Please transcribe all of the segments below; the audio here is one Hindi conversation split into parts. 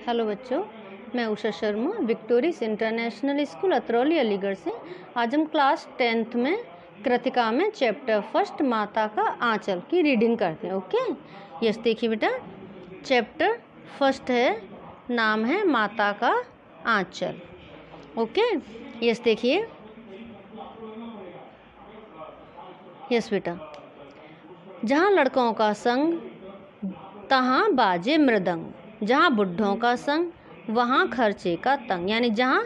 हेलो बच्चों, मैं Usha Sharma Victorious international school Atrauli Aligarh से। आज हम क्लास 10th में कृतिका में चैप्टर फर्स्ट माता का आंचल की रीडिंग करते हैं। ओके, यस, देखिए बेटा, चैप्टर फर्स्ट है, नाम है माता का आंचल। ओके, यस, देखिए, यस बेटा, जहाँ लड़कों का संग तहाँ बाजे मृदंग, जहाँ बुढ़ों का संग वहाँ खर्चे का तंग। यानी जहाँ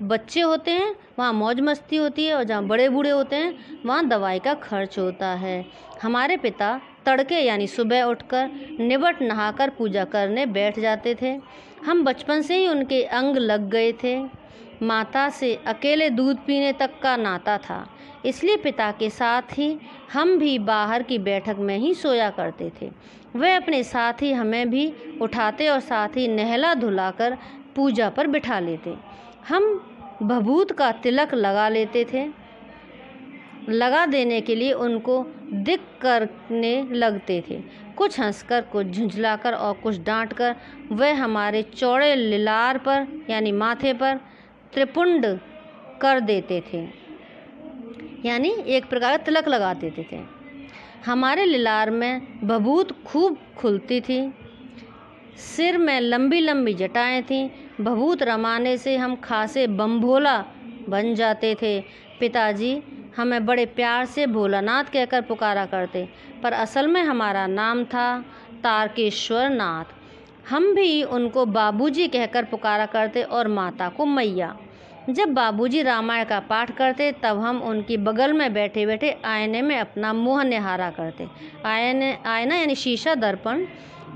बच्चे होते हैं वहाँ मौज मस्ती होती है और जहाँ बड़े बूढ़े होते हैं वहाँ दवाई का खर्च होता है। हमारे पिता तड़के यानी सुबह उठकर निबट नहाकर पूजा करने बैठ जाते थे। हम बचपन से ही उनके अंग लग गए थे। माता से अकेले दूध पीने तक का नाता था, इसलिए पिता के साथ ही हम भी बाहर की बैठक में ही सोया करते थे। वह अपने साथ ही हमें भी उठाते और साथ ही नहला धुलाकर पूजा पर बिठा लेते। हम भभूत का तिलक लगा लेते थे। लगा देने के लिए उनको दिक करने लगते थे, कुछ हंसकर, कुछ झुंझलाकर और कुछ डांटकर। वह हमारे चौड़े लिलार पर यानी माथे पर त्रिपुंड कर देते थे, यानी एक प्रकार का तिलक लगा देते थे। हमारे लिलार में भभूत खूब खुलती थी। सिर में लंबी लंबी जटाएं थीं। भभूत रमाने से हम खासे बम्भोला बन जाते थे। पिताजी हमें बड़े प्यार से भोलानाथ कहकर पुकारा करते, पर असल में हमारा नाम था तारकेश्वर नाथ। हम भी उनको बाबूजी कहकर पुकारा करते और माता को मैया। जब बाबूजी रामायण का पाठ करते तब हम उनकी बगल में बैठे बैठे आईने में अपना मुँह निहारा करते। आईना यानी शीशा, दर्पण।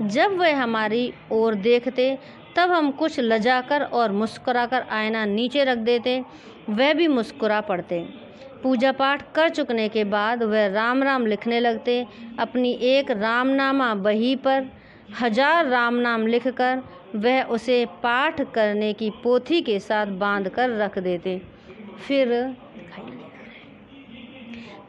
जब वह हमारी ओर देखते तब हम कुछ लजाकर और मुस्कुराकर आईना नीचे रख देते। वह भी मुस्कुरा पड़ते। पूजा पाठ कर चुकने के बाद वह राम राम लिखने लगते। अपनी एक रामनामा बही पर 1000 राम नाम लिखकर वह उसे पाठ करने की पोथी के साथ बांध कर रख देते। फिर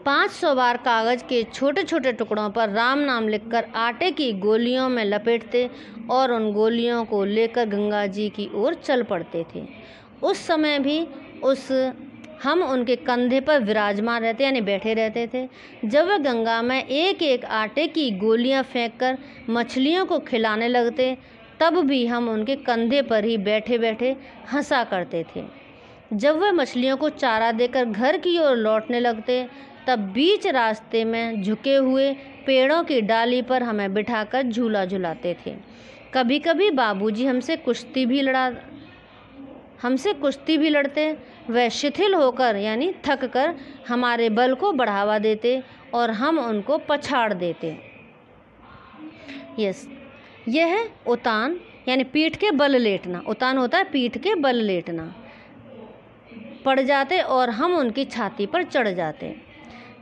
500 बार कागज़ के छोटे छोटे टुकड़ों पर राम नाम लिखकर आटे की गोलियों में लपेटते और उन गोलियों को लेकर गंगा जी की ओर चल पड़ते थे। उस समय भी हम उनके कंधे पर विराजमान रहते यानी बैठे रहते थे। जब वह गंगा में एक एक आटे की गोलियां फेंककर मछलियों को खिलाने लगते तब भी हम उनके कंधे पर ही बैठे बैठे हंसा करते थे। जब वह मछलियों को चारा देकर घर की ओर लौटने लगते तब बीच रास्ते में झुके हुए पेड़ों की डाली पर हमें बिठाकर झूला झुलाते थे। कभी कभी बाबूजी हमसे कुश्ती भी लड़ते। वह शिथिल होकर यानी थक कर हमारे बल को बढ़ावा देते और हम उनको पछाड़ देते। यस, यह है उतान यानी पीठ के बल लेटना। उतान होता है पीठ के बल लेटना। पड़ जाते और हम उनकी छाती पर चढ़ जाते।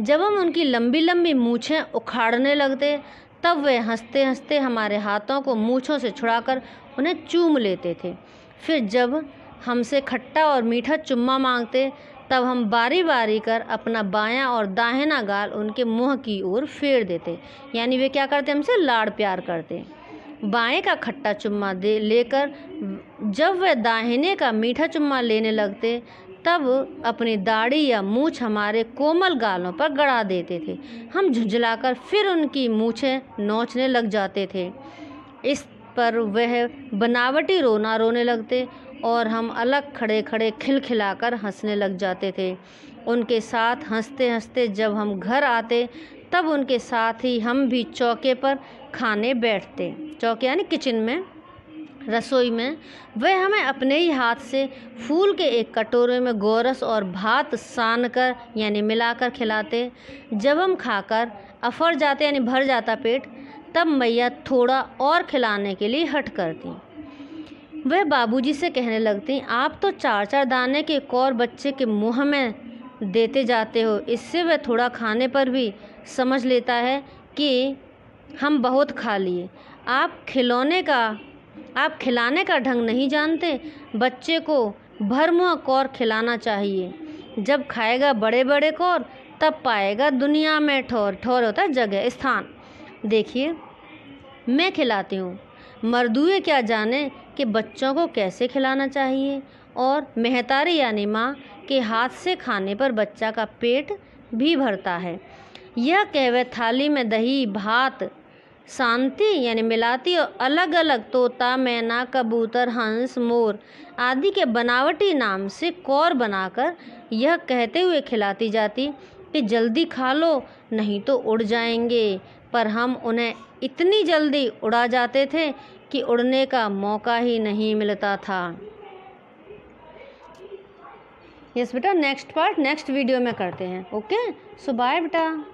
जब हम उनकी लंबी लंबी मूछें उखाड़ने लगते तब वे हंसते हंसते हमारे हाथों को मूछों से छुड़ाकर उन्हें चूम लेते थे। फिर जब हमसे खट्टा और मीठा चुम्मा मांगते तब हम बारी बारी कर अपना बायां और दाहिना गाल उनके मुंह की ओर फेर देते, यानी वे क्या करते, हमसे लाड़ प्यार करते। बाएं का खट्टा चुम्मा लेकर जब वे दाहिने का मीठा चुम्मा लेने लगते तब अपनी दाढ़ी या मूछ हमारे कोमल गालों पर गड़ा देते थे। हम झुंझलाकर फिर उनकी मूछें नोचने लग जाते थे। इस पर वह बनावटी रोना रोने लगते और हम अलग खड़े खड़े खिलखिलाकर हंसने लग जाते थे। उनके साथ हंसते हंसते जब हम घर आते तब उनके साथ ही हम भी चौके पर खाने बैठते। चौके यानी किचन में, रसोई में। वह हमें अपने ही हाथ से फूल के एक कटोरे में गोरस और भात सान कर यानी मिलाकर खिलाते। जब हम खाकर अफर जाते यानी भर जाता पेट तब मैया थोड़ा और खिलाने के लिए हट करती। वह बाबूजी से कहने लगती, आप तो 4-4 दाने के एक और बच्चे के मुँह में देते जाते हो। इससे वह थोड़ा खाने पर भी समझ लेता है कि हम बहुत खा लिए। आप खिलाने का ढंग नहीं जानते। बच्चे को भर मुँह कौर खिलाना चाहिए। जब खाएगा बड़े बड़े कौर तब पाएगा दुनिया में ठौर। ठौर होता है जगह, स्थान। देखिए, मैं खिलाती हूँ, मर्दुए क्या जाने कि कि बच्चों को कैसे खिलाना चाहिए, और महतारी यानी माँ के हाथ से खाने पर बच्चा का पेट भी भरता है। यह कहावत थाली में दही भात शांति यानी मिलाती और अलग अलग तोता मैना कबूतर हंस मोर आदि के बनावटी नाम से कौर बनाकर यह कहते हुए खिलाती जाती कि जल्दी खा लो नहीं तो उड़ जाएंगे, पर हम उन्हें इतनी जल्दी उड़ा जाते थे कि उड़ने का मौका ही नहीं मिलता था। यस बेटा, नेक्स्ट पार्ट नेक्स्ट वीडियो में करते हैं। ओके, सो बाय बेटा।